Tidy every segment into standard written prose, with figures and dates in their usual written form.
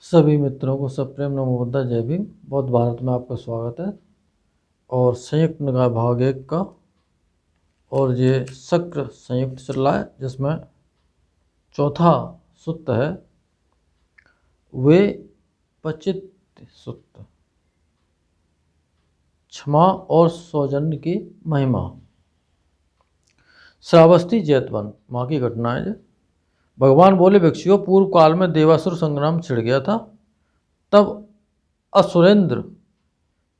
सभी मित्रों को सप्रेम नमो बुद्धा जय भीम। बौद्ध भारत में आपका स्वागत है। और संयुक्त निकाय भाग 1 का और ये शक्र संयुक्त चल रहा है, जिसमें चौथा सूत्र है वे पचित सूत्र, क्षमा और सौजन्य की महिमा। श्रावस्ती जैतवन वहाँ की घटना है। भगवान बोले, भिक्षुओं, पूर्व काल में देवासुर संग्राम छिड़ गया था। तब असुरेंद्र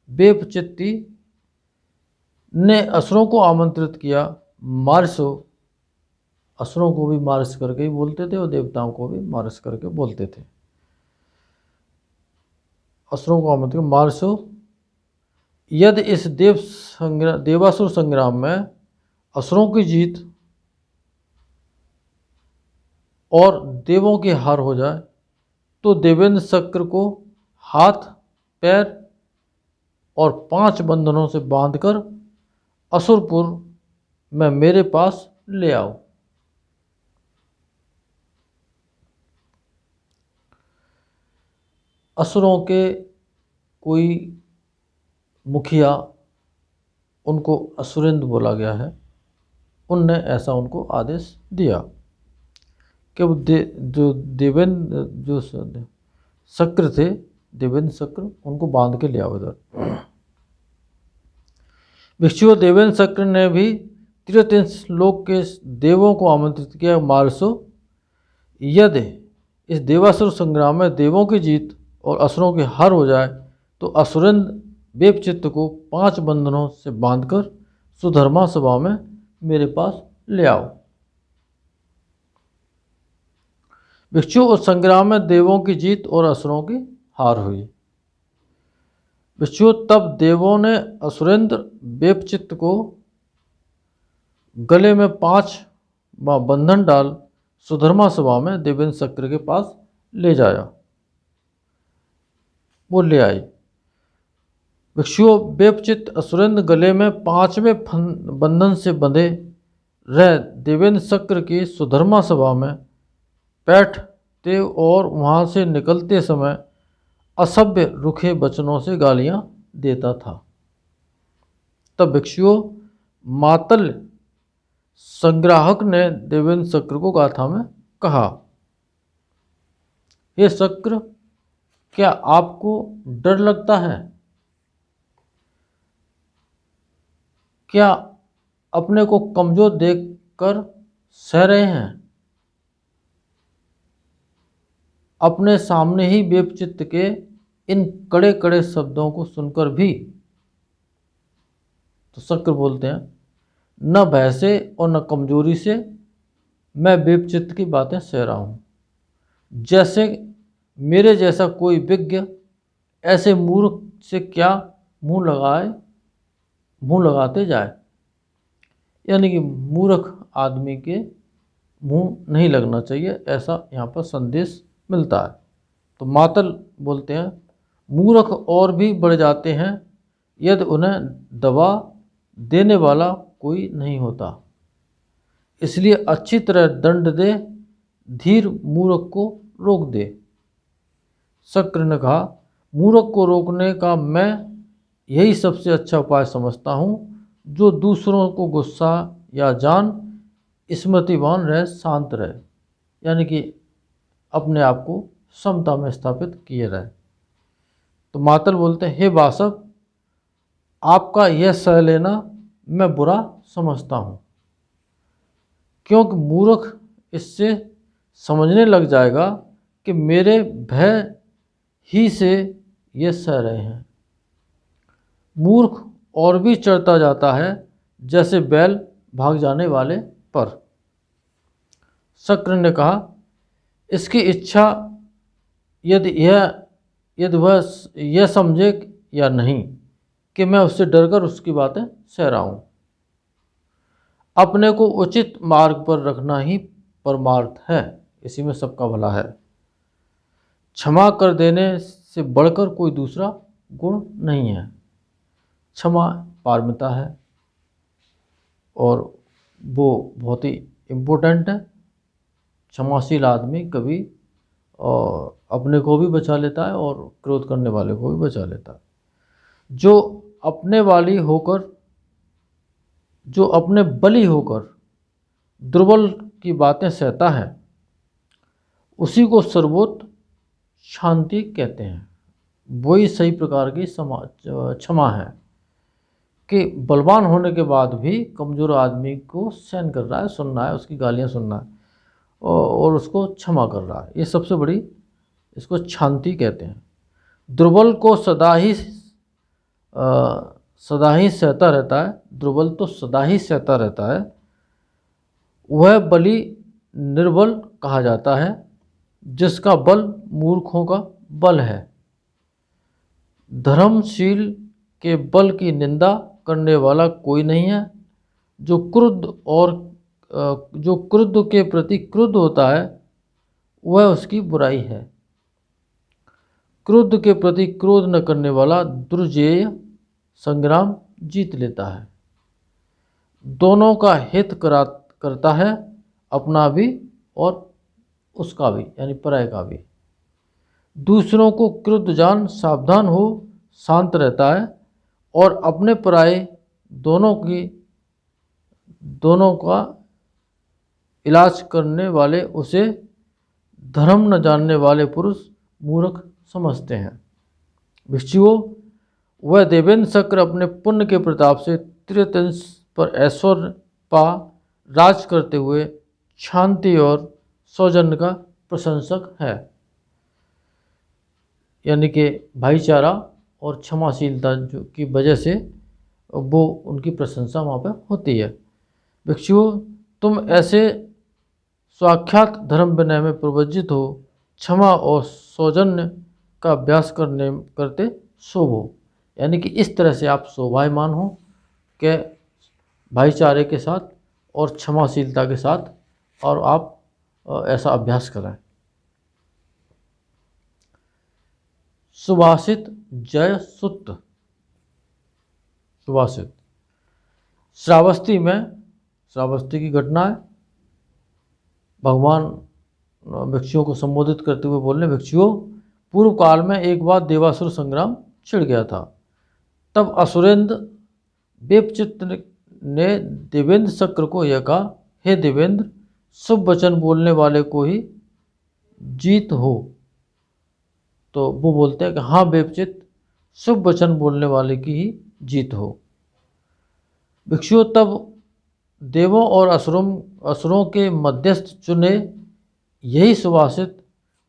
वेपचित्ती ने असुरों को आमंत्रित किया। मार्सो, असुरों को भी मार्स करके ही बोलते थे और देवताओं को भी मार्स करके बोलते थे। असुरों को आमंत्रित, मार्सो, यदि इस देवासुर संग्राम में असुरों की जीत और देवों की हार हो जाए तो देवेंद्र चक्र को हाथ, पैर और 5 बंधनों से बांधकर असुरपुर में मेरे पास ले आओ। असुरों के कोई मुखिया, उनको असुरेंद्र बोला गया है, उनने ऐसा उनको आदेश दिया कि वो जो देवेंद्र जो चक्र थे, देवेंद्र चक्र, उनको बांध के ले आओ इधर। भिक्षुओं, देवेंद्र चक्र ने भी तीर्थंश लोक के देवों को आमंत्रित किया। मार्सो, यदि इस देवासुर संग्राम में देवों की जीत और असुरों की हार हो जाए तो असुरेंद्र वेपचित्त को 5 बंधनों से बांधकर सुधर्मा सभा में मेरे पास ले आओ। भिक्षुओं, उस संग्राम में देवों की जीत और असुरों की हार हुई। भिक्षुओं, तब देवों ने असुरेंद्र वेपचित्त को गले में 5 बंधन डाल सुधर्मा सभा में देवेंद्र चक्र के पास ले जाया। वो ले आई। भिक्षुओं, वेपचित्त असुरेंद्र गले में 5वें बंधन से बंधे रह देवेंद्र चक्र की सुधर्मा सभा में बैठते और वहाँ से निकलते समय असभ्य रुखे वचनों से गालियाँ देता था। तब भिक्षुओं, मातल संग्राहक ने देवेंद्र चक्र को गाथा में कहा, हे चक्र, क्या आपको डर लगता है? क्या अपने को कमजोर देखकर सह रहे हैं? अपने सामने ही वेपचित्त के इन कड़े कड़े शब्दों को सुनकर भी। तो चक्र बोलते हैं, न भय से और न कमजोरी से मैं वेपचित्त की बातें सह रहा हूँ। जैसे मेरे जैसा कोई विज्ञ ऐसे मूर्ख से क्या मुंह लगाते जाए, यानी कि मूर्ख आदमी के मुंह नहीं लगना चाहिए, ऐसा यहाँ पर संदेश मिलता है। तो मातल बोलते हैं, मूर्ख और भी बढ़ जाते हैं यदि उन्हें दबा देने वाला कोई नहीं होता। इसलिए अच्छी तरह दंड दे, धीर मूर्ख को रोक दे। शक्र ने कहा, मूर्ख को रोकने का मैं यही सबसे अच्छा उपाय समझता हूँ, जो दूसरों को गुस्सा या जान स्मृतिवान रहे, शांत रहे, यानी कि अपने आप को समता में स्थापित किए रहे। तो मातल बोलते हैं, हे वासव, आपका यह सह लेना मैं बुरा समझता हूँ, क्योंकि मूर्ख इससे समझने लग जाएगा कि मेरे भय ही से ये सह रहे हैं। मूर्ख और भी चढ़ता जाता है, जैसे बैल भाग जाने वाले पर। शक्र ने कहा, इसकी इच्छा यदि वह यह समझे या नहीं कि मैं उससे डरकर उसकी बातें सह रहा हूँ। अपने को उचित मार्ग पर रखना ही परमार्थ है, इसी में सबका भला है। क्षमा कर देने से बढ़कर कोई दूसरा गुण नहीं है। क्षमा पारमिता है और वो बहुत ही इम्पोर्टेंट है। क्षमाशील आदमी कभी अपने को भी बचा लेता है और क्रोध करने वाले को भी बचा लेता है। जो अपने वाली होकर जो अपने बली होकर दुर्बल की बातें सहता है, उसी को सर्वोत्तम शांति कहते हैं। वही सही प्रकार की क्षमा है कि बलवान होने के बाद भी कमज़ोर आदमी को सहन कर रहा है, सुन रहा है, उसकी गालियाँ सुन रहा है और उसको क्षमा कर रहा है। ये सबसे बड़ी, इसको शांति कहते हैं। दुर्बल को सदा ही सहता रहता है, दुर्बल तो सदा ही सहता रहता है। वह बली निर्बल कहा जाता है, जिसका बल मूर्खों का बल है। धर्मशील के बल की निंदा करने वाला कोई नहीं है। जो क्रुद्ध के प्रति क्रुद्ध होता है, वह उसकी बुराई है। क्रुद्ध के प्रति क्रोध न करने वाला दुर्जेय संग्राम जीत लेता है। दोनों का हित करता है, अपना भी और उसका भी, यानी पराये का भी। दूसरों को क्रुद्ध जान सावधान हो, शांत रहता है और अपने पराये दोनों का इलाज करने वाले उसे धर्म न जानने वाले पुरुष मूर्ख समझते हैं। भिक्षुओं, वह देवेंद्र शक्र अपने पुण्य के प्रताप से त्रितंश पर ऐश्वर्य पा राज करते हुए शांति और सौजन्य का प्रशंसक है। यानी कि भाईचारा और क्षमाशीलता जो की वजह से वो उनकी प्रशंसा वहाँ पर होती है। भिक्षुओं, तुम ऐसे स्वाख्यात धर्म विनय में प्रवज्जित हो, क्षमा और सौजन्य का अभ्यास करते शोभो। यानी कि इस तरह से आप शोभायमान हो कि भाईचारे के साथ और क्षमाशीलता के साथ, और आप ऐसा अभ्यास करें। सुभाषित जय सुत। सुभाषित श्रावस्ती की घटना है। भगवान भिक्षुओं को संबोधित करते हुए बोल रहे, भिक्षुओं, पूर्व काल में एक बार देवासुर संग्राम छिड़ गया था। तब असुरेंद्र वेपचित्त ने देवेंद्र शक्र को यह कहा, हे देवेंद्र, शुभ वचन बोलने वाले को ही जीत हो। तो वो बोलते हैं कि हाँ वेपचित्त, शुभ वचन बोलने वाले की ही जीत हो। भिक्षुओं, तब देवों और असुरों के मध्यस्थ चुने यही सुभाषित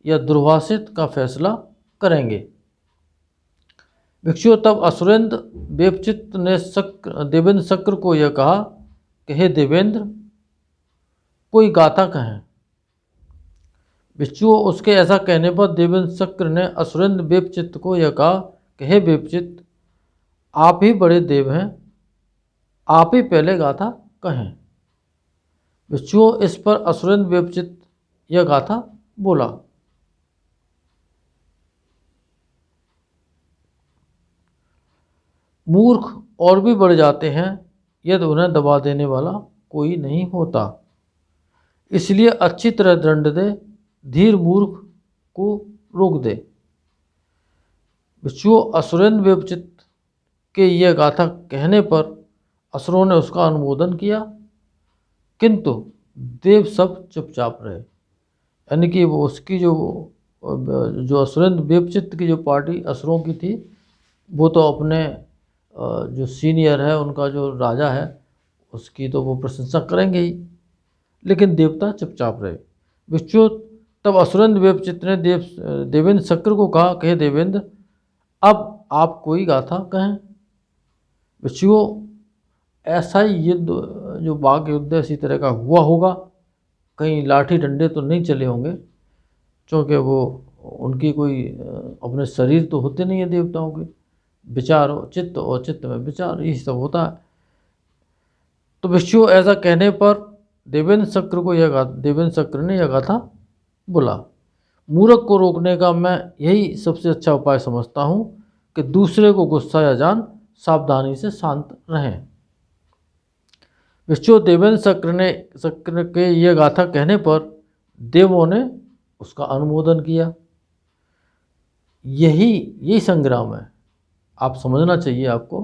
या दुर्भाषित का फैसला करेंगे। भिक्षुओं, तब असुरेंद्र वेपचित्त ने देवेंद्र शक्र को यह कहा कि हे देवेंद्र, कोई गाथा कहें। भिक्षुओं, उसके ऐसा कहने पर देवेंद्र शक्र ने असुरेंद्र वेपचित्त को यह कहा कि हे वेपचित्त, आप ही बड़े देव हैं, आप ही पहले गाथा कहें। भिक्षुओं, इस पर असुरेंद्र वेपचित्त यह गाथा बोला। मूर्ख और भी बढ़ जाते हैं यदि उन्हें दबा देने वाला कोई नहीं होता। इसलिए अच्छी तरह दंड दे, धीर मूर्ख को रोक दे। भिक्षुओं, असुरेंद्र वेपचित्त के यह गाथा कहने पर असुरों ने उसका अनुमोदन किया, किंतु देव सब चुपचाप रहे। यानी कि वो उसकी जो असुरेंद्र वेपचित्त की जो पार्टी असुरों की थी, वो तो अपने जो सीनियर है, उनका जो राजा है, उसकी तो वो प्रशंसा करेंगे ही, लेकिन देवता चुपचाप रहे। भिक्षुओं, तब असुरेंद्र वेपचित्त ने देवेंद्र शक्र को कहा, कहे देवेंद्र, अब आप कोई गाथा कहें। भिक्षुओं, ऐसा ही युद्ध, जो बाघ युद्ध इसी तरह का हुआ होगा, कहीं लाठी डंडे तो नहीं चले होंगे, क्योंकि वो उनकी कोई अपने शरीर तो होते नहीं है देवताओं के, विचार चित्त और चित्त में विचार, यही सब होता है। तो भिक्षुओं, ऐसा कहने पर देवेंद्र शक्र ने यह गाथा बोला। मूर्ख को रोकने का मैं यही सबसे अच्छा उपाय समझता हूँ कि दूसरे को गुस्सा या जान सावधानी से शांत रहें। भिक्षुओं, देवेंद्र शक्र के यह गाथा कहने पर देवों ने उसका अनुमोदन किया। यही संग्राम है। आप समझना चाहिए आपको,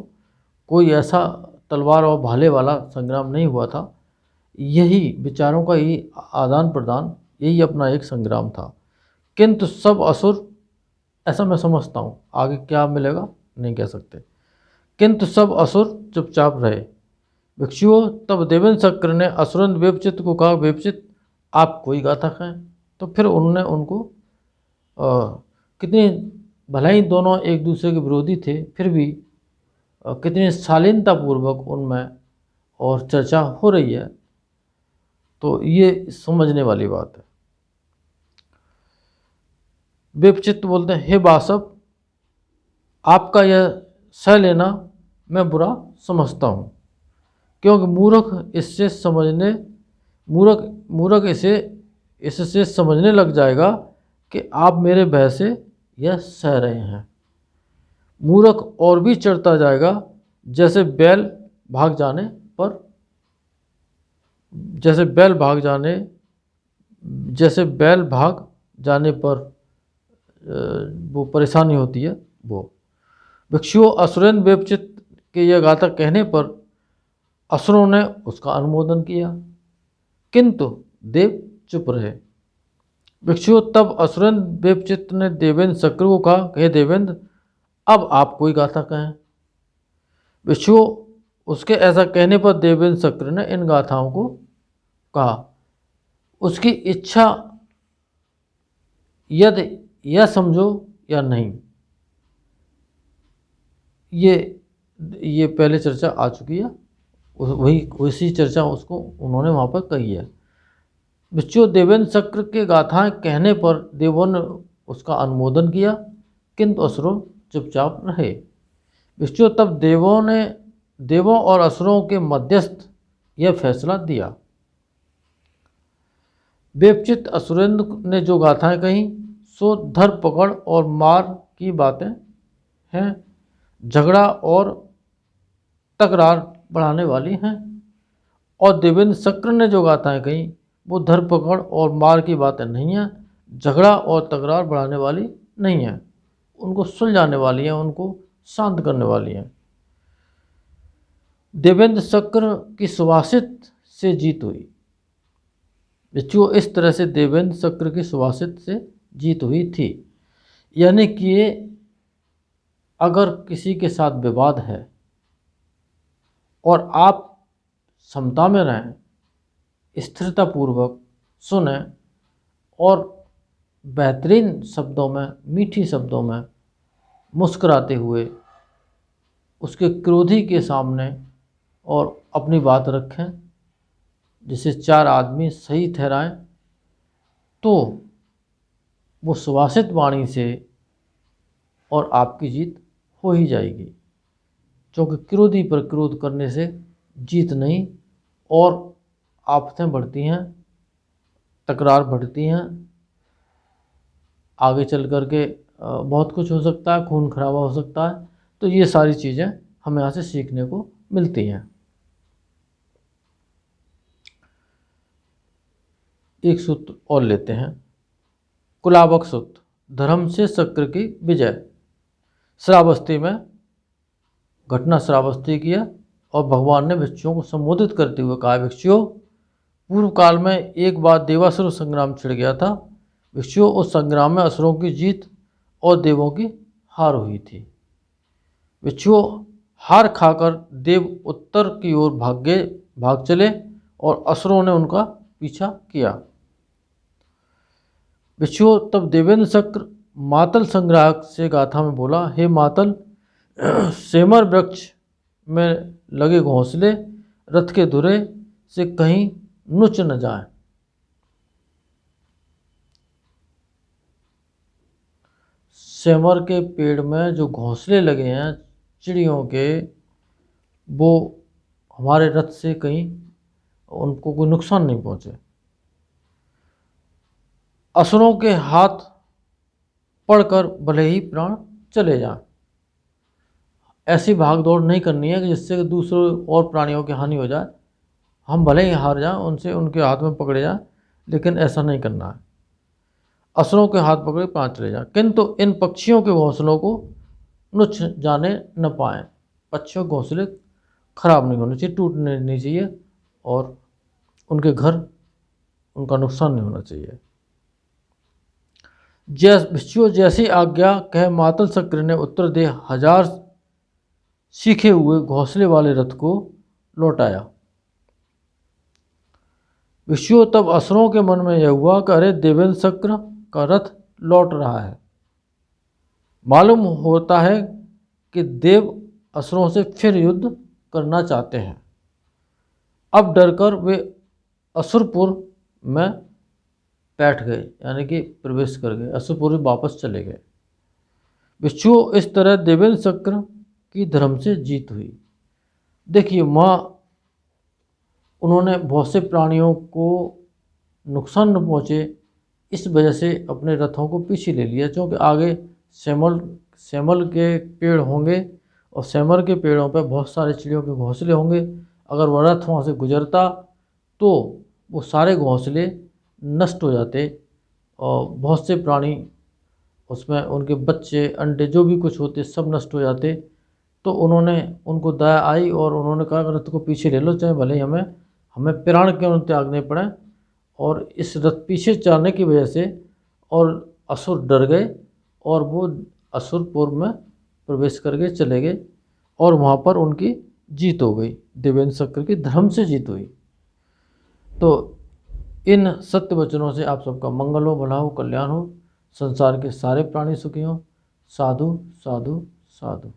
कोई ऐसा तलवार और भाले वाला संग्राम नहीं हुआ था। यही विचारों का ही आदान प्रदान, यही अपना एक संग्राम था। किंतु सब असुर, ऐसा मैं समझता हूँ, आगे क्या मिलेगा नहीं कह सकते। किंतु सब असुर चुपचाप रहे। भिक्षुओं, तब देवेंद्र शक्र ने असुरन वेपचित को कहा, वेपचित आप कोई गाथा कहें। तो फिर उन्होंने उनको कितनी भलाई दोनों एक दूसरे के विरोधी थे, फिर भी कितनी शालीनतापूर्वक उनमें और चर्चा हो रही है। तो ये समझने वाली बात है। वेपचित बोलते हैं, हे बासव, आपका यह सह लेना मैं बुरा समझता हूँ, क्योंकि मूर्ख इससे समझने लग जाएगा कि आप मेरे भय से यह सह रहे हैं। मूर्ख और भी चढ़ता जाएगा, जैसे बैल भाग जाने पर वो परेशानी होती है वो। भिक्षुओं, असुरेन वेपचित के यह गाथा कहने पर असुरों ने उसका अनुमोदन किया, किंतु देव चुप रहे। भिक्षुओं, तब असुरेन वेपचित ने देवेंद्र शक्र को कहा, हे देवेंद्र, अब आप कोई गाथा कहें। भिक्षुओं, उसके ऐसा कहने पर देवेंद्र शक्र ने इन गाथाओं को कहा। उसकी इच्छा यदि यह समझो या नहीं, ये पहले चर्चा आ चुकी है, उसी चर्चा उसको उन्होंने वहाँ पर कही है। भिक्षुओं, देवेंद्र शक्र के गाथाएं कहने पर देवों ने उसका अनुमोदन किया, किंतु असुरों चुपचाप रहे। भिक्षुओं, तब देवों और असुरों के मध्यस्थ यह फैसला दिया। वेपचित असुरेंद्र ने जो गाथाएं कहीं सो धर पकड़ और मार की बातें हैं, झगड़ा और तकरार बढ़ाने वाली हैं। और देवेंद्र शक्र ने जो गाथाएं कहीं वो धरपकड़ और मार की बातें नहीं हैं, झगड़ा और तकरार बढ़ाने वाली नहीं हैं, उनको सुलझाने वाली हैं, उनको शांत करने वाली हैं। देवेंद्र शक्र की सुभाषित से जीत हुई। भिक्षुओं, इस तरह से देवेंद्र शक्र की सुभाषित से जीत हुई थी, यानी कि अगर किसी के साथ विवाद है और आप समता में रहें, स्थिरतापूर्वक सुने और बेहतरीन शब्दों में, मीठी शब्दों में मुस्कुराते हुए उसके क्रोधी के सामने और अपनी बात रखें, जिसे चार आदमी सही ठहराएं, तो वो सुभाषित वाणी से और आपकी जीत हो ही जाएगी। क्योंकि क्रोधी पर क्रोध करने से जीत नहीं, और आफतें बढ़ती हैं, तकरार बढ़ती हैं, आगे चल कर के बहुत कुछ हो सकता है, खून खराबा हो सकता है। तो ये सारी चीज़ें हमें यहाँ से सीखने को मिलती हैं। एक सूत्र और लेते हैं, कुलाबक सूत्र, धर्म से शक्र की विजय। श्रावस्ती में घटना श्रावस्ती किया और भगवान ने भिक्षुओं को संबोधित करते हुए कहा, भिक्षुओं, पूर्व काल में एक बार देवासुर संग्राम छिड़ गया था। भिक्षुओं, उस संग्राम में असुरों की जीत और देवों की हार हुई थी। भिक्षुओं, हार खाकर देव उत्तर की ओर भाग चले और असुरों ने उनका पीछा किया। भिक्षुओं, तब देवेंद्र शक्र मातल संग्राहक से गाथा में बोला, हे मातल, सेमर वृक्ष में लगे घोंसले रथ के धुरे से कहीं नुच न जाए। सेमर के पेड़ में जो घोंसले लगे हैं चिड़ियों के, वो हमारे रथ से कहीं उनको कोई नुकसान नहीं पहुंचे। असुरों के हाथ पड़कर भले ही प्राण चले जाएं। ऐसी भाग दौड़ नहीं करनी है कि जिससे दूसरों और प्राणियों की हानि हो जाए। हम भले ही हार जाएं, उनके हाथ में पकड़े जाएं, लेकिन ऐसा नहीं करना है। असुरों के हाथ पकड़े प्राण चले जाएं, किंतु इन पक्षियों के घोंसलों को नुच्छ जाने न पाएं। पक्षियों के घोंसले खराब नहीं होने चाहिए, टूटने नहीं चाहिए, और उनके घर, उनका नुकसान नहीं होना चाहिए। भिक्षु जैसी आज्ञा कह मातल शक्र ने उत्तर दे 1000 सीखे हुए घोंसले वाले रथ को लौटाया। भिक्षु तब असुरों के मन में यह हुआ कि अरे देवेंद्र शक्र का रथ लौट रहा है। मालूम होता है कि देव असुरों से फिर युद्ध करना चाहते हैं। अब डरकर वे असुरपुर में बैठ गए, यानी कि प्रवेश कर गए, असुरपुर वापस चले गए। भिक्षु इस तरह देवेंद्र शक्र की धर्म से जीत हुई। देखिए वहाँ उन्होंने बहुत से प्राणियों को नुकसान न पहुँचे, इस वजह से अपने रथों को पीछे ले लिया, क्योंकि आगे सेमल के पेड़ होंगे और सेमल के पेड़ों पर बहुत सारे चिड़ियों के घोंसले होंगे। अगर वह रथ वहाँ से गुजरता तो वो सारे घोंसले नष्ट हो जाते और बहुत से प्राणी उसमें, उनके बच्चे, अंडे, जो भी कुछ होते सब नष्ट हो जाते। तो उन्होंने, उनको दया आई और उन्होंने कहा रथ को पीछे ले लो, चाहे भले ही हमें प्राण क्यों त्यागने पड़े। और इस रथ पीछे चलने की वजह से और असुर डर गए और वो असुरपुर में प्रवेश करके चले गए और वहाँ पर उनकी जीत हो गई, देवेंद्र शक्र की धर्म से जीत हुई। तो इन सत्य वचनों से आप सबका मंगल हो, भला हो, कल्याण हो, संसार के सारे प्राणी सुखी हों। साधु साधु साधु।